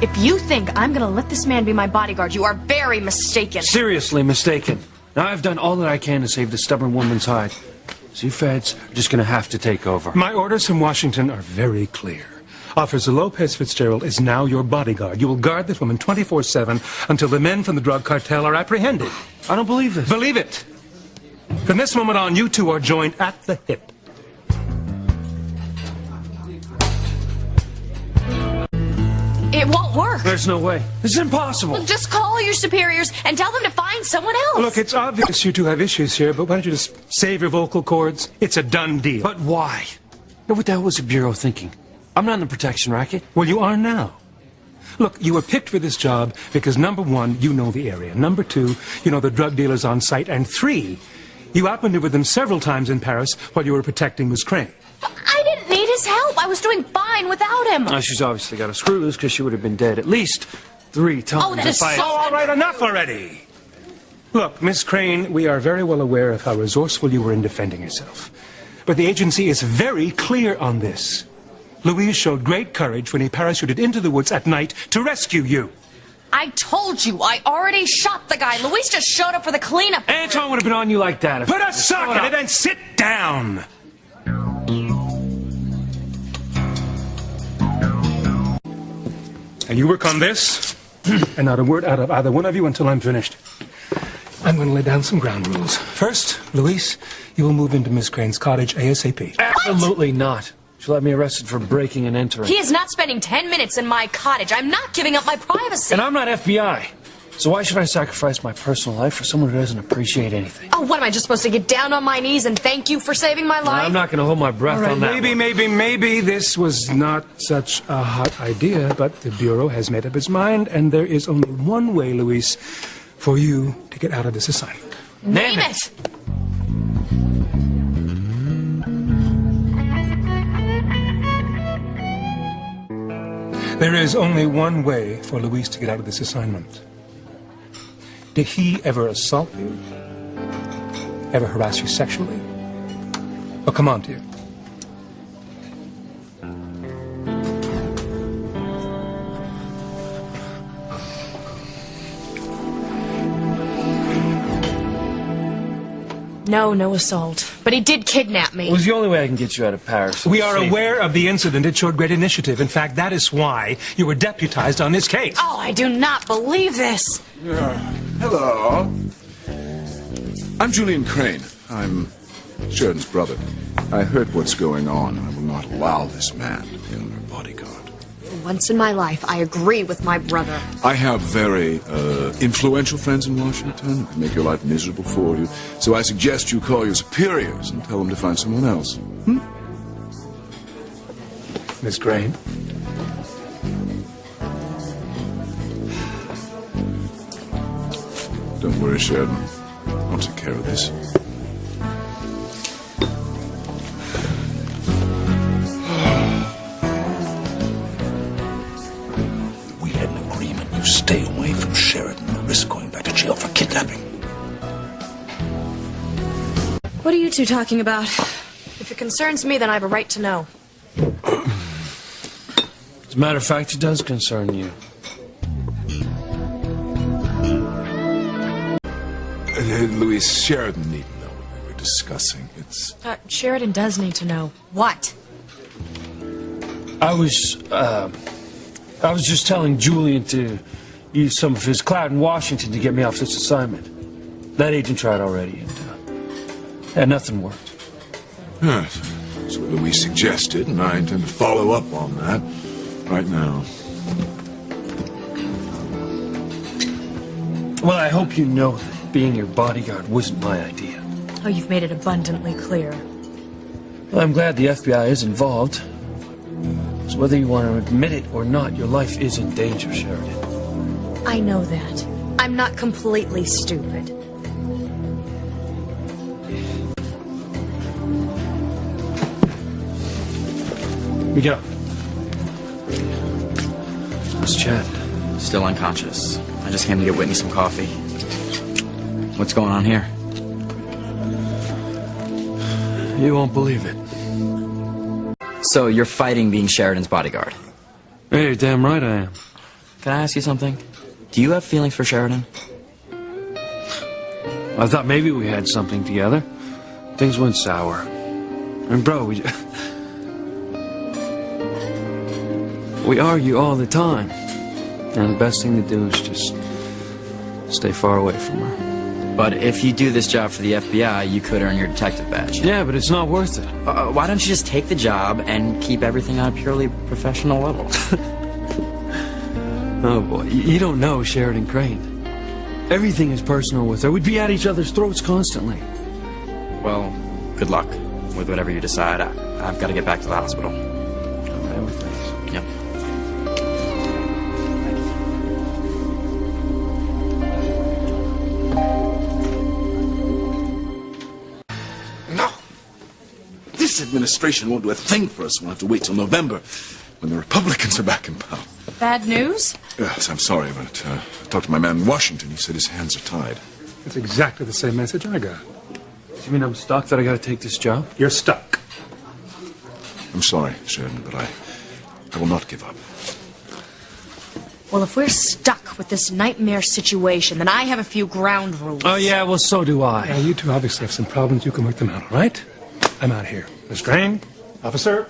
If you think I'm gonna let this man be my bodyguard, you are very mistaken. Seriously mistaken. Now, I've done all that I can to save the stubborn woman's hide. So you feds are just gonna have to take over. My orders from Washington are very clear. Officer Lopez Fitzgerald is now your bodyguard. You will guard this woman 24/7 until the men from the drug cartel are apprehended. I don't believe this. Believe it. From this moment on, you two are joined at the hip. It won't work. There's no way. This is impossible. Well, just call your superiors and tell them to find someone else. Look, it's obvious you two have issues here, but why don't you just save your vocal cords? It's a done deal. But why? What the hell was the Bureau thinking? I'm not in the protection racket. Well, you are now. Look, you were picked for this job because, number one, you know the area. Number two, you know the drug dealers on site. And three, you outmaneuvered them several times in Paris while you were protecting Miss Crane. I didn't need his help. I was doing fine without him. She's obviously got a screw loose because she would have been dead at least 3 times. Oh, that is so... all right, enough already. Look, Miss Crane, we are very well aware of how resourceful you were in defending yourself. But the agency is very clear on this. Louise showed great courage when he parachuted into the woods at night to rescue you. I told you, I already shot the guy. Luis just showed up for the cleanup. Anton would have been on you like that. Put a sock in it and sit down. And you work on this, and not a word out of either one of you until I'm finished. I'm going to lay down some ground rules. First, Luis, you will move into Miss Crane's cottage ASAP. Absolutely not. She'll have me arrested for breaking and entering. He is not spending 10 minutes in my cottage. I'm not giving up my privacy. And I'm not FBI. So why should I sacrifice my personal life for someone who doesn't appreciate anything? Oh, what am I just supposed to get down on my knees and thank you for saving my life? I'm not going to hold my breath on that. Maybe this was not such a hot idea, but the Bureau has made up its mind, and there is only one way, Luis, for you to get out of this assignment. Name it! There is only one way for Luis to get out of this assignment. Did he ever assault you? Ever harass you sexually? Or come on to you? No, no assault. But he did kidnap me. It was the only way I can get you out of Paris. We are aware of the incident. It showed great initiative. In fact, that is why you were deputized on this case. Oh, I do not believe this. Hello. I'm Julian Crane. I'm Sheridan's brother. I heard what's going on, and I will not allow this man to be our bodyguard. For once in my life, I agree with my brother. I have very influential friends in Washington who can make your life miserable for you, so I suggest you call your superiors and tell them to find someone else. Miss Crane? Don't worry, Sheridan. I'll take care of this. We had an agreement. You stay away from Sheridan and risk going back to jail for kidnapping. What are you two talking about? If it concerns me, then I have a right to know. As a matter of fact, it does concern you. Louise, Sheridan needn't know what we were discussing. It's... Sheridan does need to know. What? I was just telling Julian to use some of his clout in Washington to get me off this assignment. That agent tried already, and nothing worked. Yes, that's what Louise suggested, and I intend to follow up on that right now. Well, I hope you know that being your bodyguard wasn't my idea. Oh, you've made it abundantly clear. Well, I'm glad the FBI is involved. So whether you want to admit it or not, your life is in danger, Sheridan. I know that. I'm not completely stupid. Miguel. What's Chad? Still unconscious. I just came to get Whitney some coffee. What's going on here? You won't believe it. So you're fighting being Sheridan's bodyguard? Hey, you're damn right I am. can I ask you something? Do you have feelings for Sheridan? I thought maybe we had something together. Things went sour. And bro, we argue all the time. And the best thing to do is just stay far away from her. But if you do this job for the FBI, you could earn your detective badge. Yeah, but it's not worth it. Why don't you just take the job and keep everything on a purely professional level? Oh boy, you don't know Sheridan Crane. Everything is personal with her. We'd be at each other's throats constantly. Well, good luck with whatever you decide. I've got to get back to the hospital. Okay, well, thanks. Yep. No. This administration won't do a thing for us. We'll have to wait till November, when the Republicans are back in power. Bad news? Yes, I'm sorry, but I talked to my man in Washington. He said his hands are tied. That's exactly the same message I got. You mean I'm stuck, that I gotta take this job? You're stuck. I'm sorry, Sheridan, but I will not give up. Well, if we're stuck with this nightmare situation, then I have a few ground rules. Oh yeah, well so do I. Now, you two obviously have some problems. You can work them out, all right? I'm out here. Miss Crane, officer.